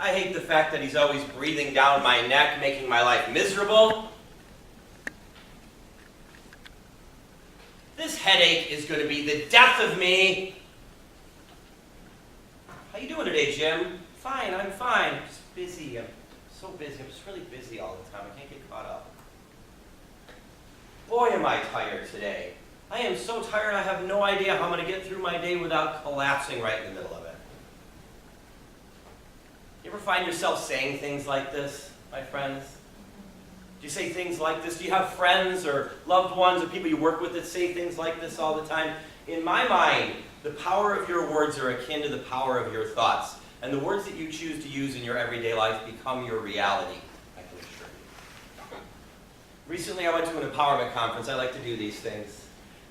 I hate the fact that he's always breathing down my neck, making my life miserable. This headache is going to be the death of me. How you doing today, Jim? Fine, I'm fine. I'm just busy. I'm so busy. I'm just really busy all the time. I can't get caught up. Boy, am I tired today. I am so tired I have no idea how I'm going to get through my day without collapsing right in the middle of it. You ever find yourself saying things like this, my friends? Do you say things like this? Do you have friends or loved ones or people you work with that say things like this all the time? In my mind, the power of your words are akin to the power of your thoughts. And the words that you choose to use in your everyday life become your reality, I can assure you. Recently, I went to an empowerment conference. I like to do these things.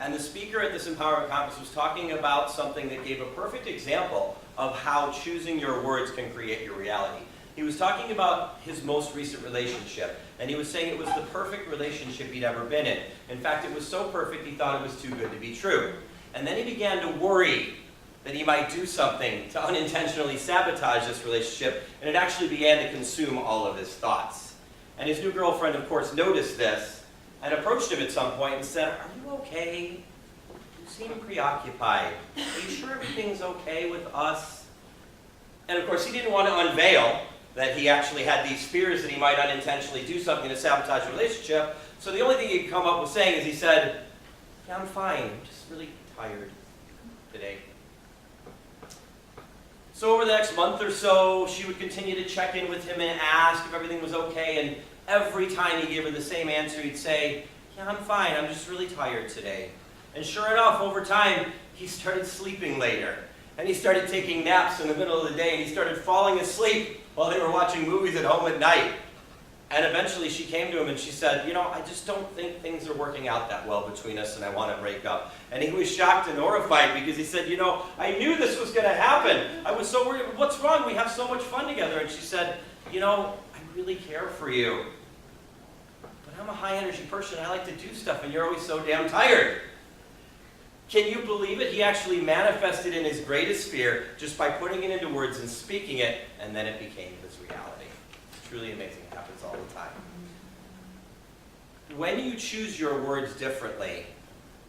And the speaker at this empowerment conference was talking about something that gave a perfect example of how choosing your words can create your reality. He was talking about his most recent relationship, and he was saying it was the perfect relationship he'd ever been in. In fact, it was so perfect he thought it was too good to be true. And then he began to worry that he might do something to unintentionally sabotage this relationship, and it actually began to consume all of his thoughts. And his new girlfriend, of course, noticed this and approached him at some point and said, "Are you okay? You seem preoccupied. Are you sure everything's okay with us?" And of course, he didn't want to unveil that he actually had these fears that he might unintentionally do something to sabotage the relationship. So the only thing he'd come up with saying is he said, "Yeah, I'm fine. I'm just really tired today." So over the next month or so, she would continue to check in with him and ask if everything was okay. And every time he gave her the same answer, he'd say, "Yeah, I'm fine. I'm just really tired today." And sure enough, over time, he started sleeping later. And he started taking naps in the middle of the day. And he started falling asleep while they were watching movies at home at night. And eventually she came to him and she said, "You know, I just don't think things are working out that well between us and I want to break up." And he was shocked and horrified because he said, "You know, I knew this was going to happen. I was so worried. What's wrong? We have so much fun together." And she said, "You know, I really care for you. But I'm a high energy person. I like to do stuff and you're always so damn tired." Can you believe it? He actually manifested in his greatest fear just by putting it into words and speaking it, and then it became his reality. It's truly amazing. It happens all the time. When you choose your words differently,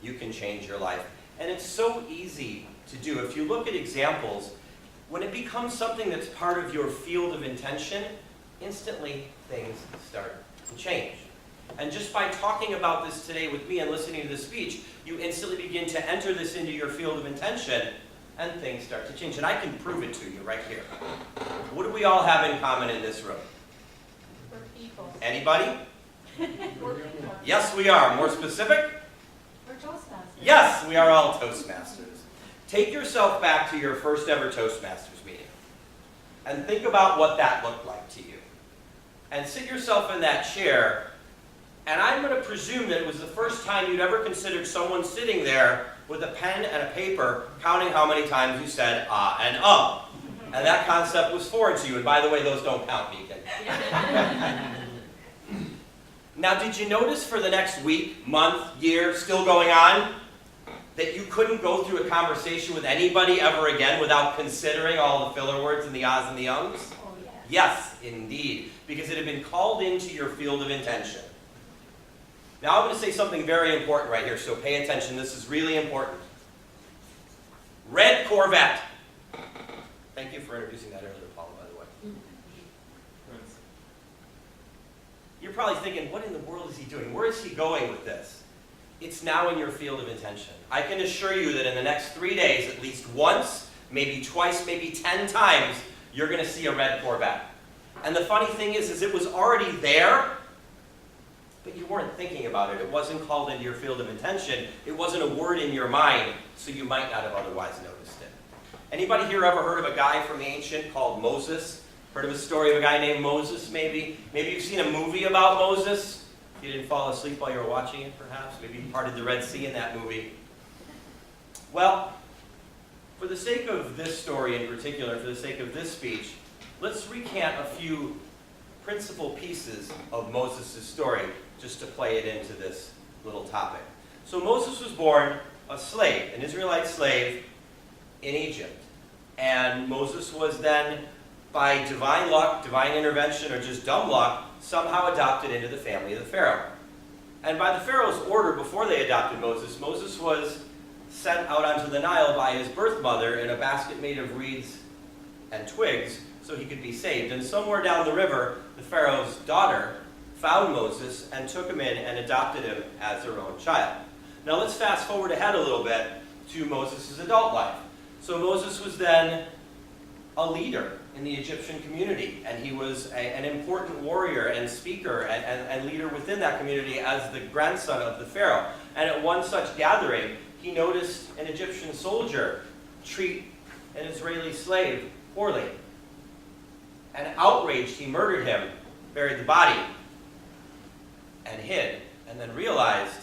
you can change your life. And it's so easy to do. If you look at examples, when it becomes something that's part of your field of intention, instantly things start to change. And just by talking about this today with me and listening to the speech, you instantly begin to enter this into your field of intention, and things start to change. And I can prove it to you right here. What do we all have in common in this room? We're people. Anybody? We're people. Yes, we are. More specific? We're Toastmasters. Yes, we are all Toastmasters. Take yourself back to your first ever Toastmasters meeting and think about what that looked like to you. And sit yourself in that chair. And I'm going to presume that it was the first time you'd ever considered someone sitting there with a pen and a paper counting how many times you said ah and And that concept was foreign to you. And by the way, those don't count, Deacon. Now, did you notice for the next week, month, year, still going on, that you couldn't go through a conversation with anybody ever again without considering all the filler words and the ahs and the ums? Oh, yes. Yes, indeed. Because it had been called into your field of intention. Now I'm going to say something very important right here, so pay attention. This is really important. Red Corvette. Thank you for introducing that earlier, Paula, by the way. You're probably thinking, what in the world is he doing? Where is he going with this? It's now in your field of intention. I can assure you that in the next 3 days, at least once, maybe twice, maybe 10 times, you're going to see a red Corvette. And the funny thing is it was already there, but you weren't thinking about it. It wasn't called into your field of intention. It wasn't a word in your mind, so you might not have otherwise noticed it. Anybody here ever heard of a guy from the ancient called Moses? Heard of a story of a guy named Moses, maybe? Maybe you've seen a movie about Moses. You didn't fall asleep while you were watching it, perhaps. Maybe you parted the Red Sea in that movie. Well, for the sake of this story in particular, for the sake of this speech, let's recant a few principal pieces of Moses' story just to play it into this little topic. So Moses was born a slave, an Israelite slave in Egypt. And Moses was then by divine luck, divine intervention, or just dumb luck, somehow adopted into the family of the Pharaoh. And by the Pharaoh's order, before they adopted Moses, Moses was sent out onto the Nile by his birth mother in a basket made of reeds and twigs so he could be saved. And somewhere down the river, the Pharaoh's daughter found Moses and took him in and adopted him as their own child. Now let's fast forward ahead a little bit to Moses' adult life. So Moses was then a leader in the Egyptian community, and he was an important warrior and speaker and leader within that community as the grandson of the Pharaoh. And at one such gathering, he noticed an Egyptian soldier treat an Israeli slave poorly. And outraged, he murdered him, buried the body, and hid, and then realized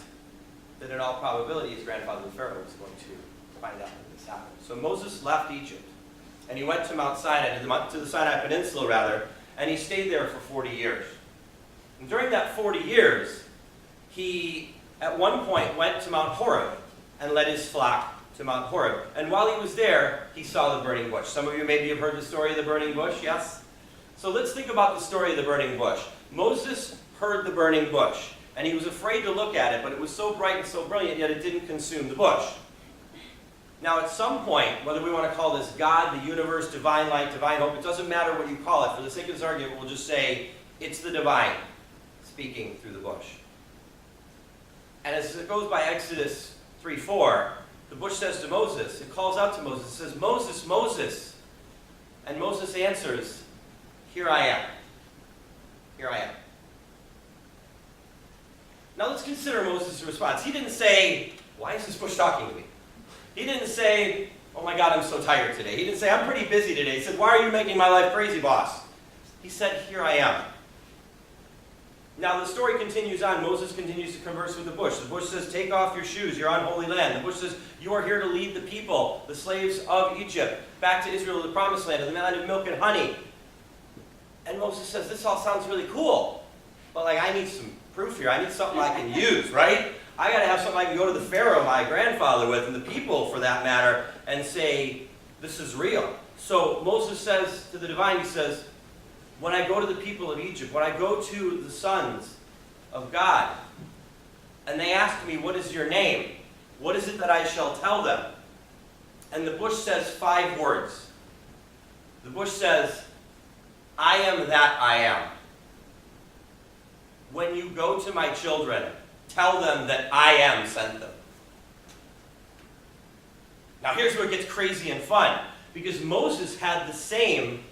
that in all probability his grandfather the Pharaoh was going to find out that this happened. So Moses left Egypt, and he went to Mount Sinai, to the Sinai Peninsula rather, and he stayed there for 40 years. And during that 40 years, he at one point went to Mount Horeb and led his flock to Mount Horeb. And while he was there, he saw the burning bush. Some of you maybe have heard the story of the burning bush, yes? So let's think about the story of the burning bush. Moses heard the burning bush, and he was afraid to look at it, but it was so bright and so brilliant, yet it didn't consume the bush. Now at some point, whether we want to call this God, the universe, divine light, divine hope, it doesn't matter what you call it. For the sake of this argument, we'll just say it's the divine speaking through the bush. And as it goes by Exodus 3:4, the bush says to Moses, it calls out to Moses, it says, "Moses, Moses." And Moses answers, "Here I am. Here I am." Now let's consider Moses' response. He didn't say, "Why is this bush talking to me?" He didn't say, "Oh my God, I'm so tired today." He didn't say, "I'm pretty busy today." He said, "Why are you making my life crazy, boss?" He said, "Here I am." Now the story continues on. Moses continues to converse with the bush. The bush says, "Take off your shoes. You're on holy land." The bush says, "You are here to lead the people, the slaves of Egypt, back to Israel, the promised land, the land of milk and honey." And Moses says, "This all sounds really cool, but I need some proof here. I need something I can use, right? I got to have something I can go to the Pharaoh, my grandfather, with, and the people for that matter, and say, this is real." So Moses says to the divine, he says, "When I go to the people of Egypt, when I go to the sons of God, and they ask me, 'What is your name?' what is it that I shall tell them?" And the bush says 5 words. The bush says, "I am that I am. When you go to my children, tell them that I am sent them." Now here's where it gets crazy and fun, because Moses had the same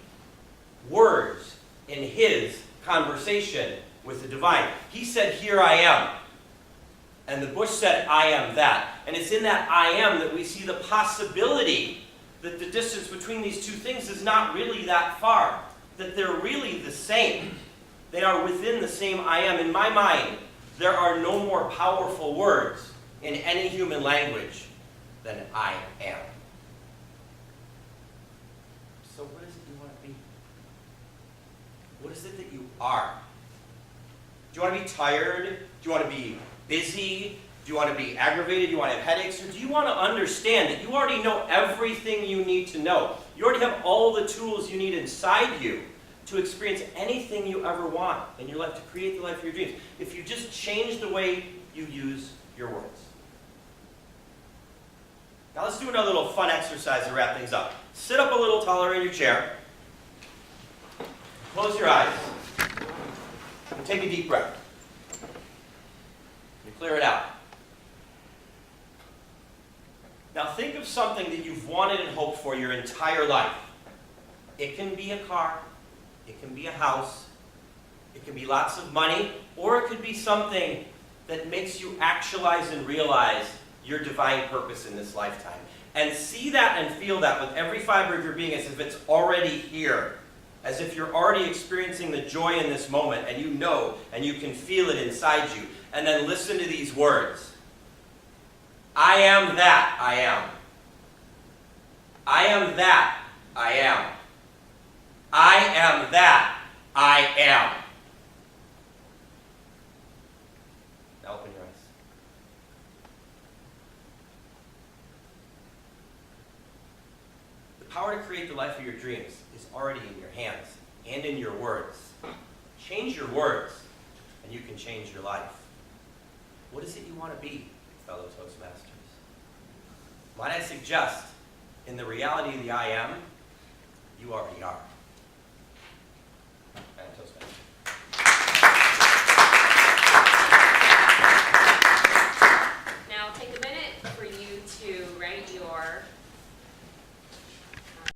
words in his conversation with the divine. He said, "Here I am." And the bush said, "I am that." And it's in that "I am" that we see the possibility that the distance between these two things is not really that far, that they're really the same. They are within the same "I am." In my mind, there are no more powerful words in any human language than "I am." So what is it you want to be? What is it that you are? Do you want to be tired? Do you want to be busy? Do you want to be aggravated? Do you want to have headaches? Or do you want to understand that you already know everything you need to know? You already have all the tools you need inside you to experience anything you ever want in your life, to create the life of your dreams, if you just change the way you use your words. Now let's do another little fun exercise to wrap things up. Sit up a little taller in your chair. Close your eyes. And take a deep breath. And clear it out. Now think of something that you've wanted and hoped for your entire life. It can be a car. It can be a house. It can be lots of money. Or it could be something that makes you actualize and realize your divine purpose in this lifetime. And see that and feel that with every fiber of your being as if it's already here. As if you're already experiencing the joy in this moment, and you know and you can feel it inside you. And then listen to these words. I am that I am. I am that I am. I am that I am. Now open your eyes. The power to create the life of your dreams is already in your hands and in your words. Change your words, and you can change your life. What is it you want to be, fellow Toastmasters? Might I suggest, in the reality of the I am, you already are.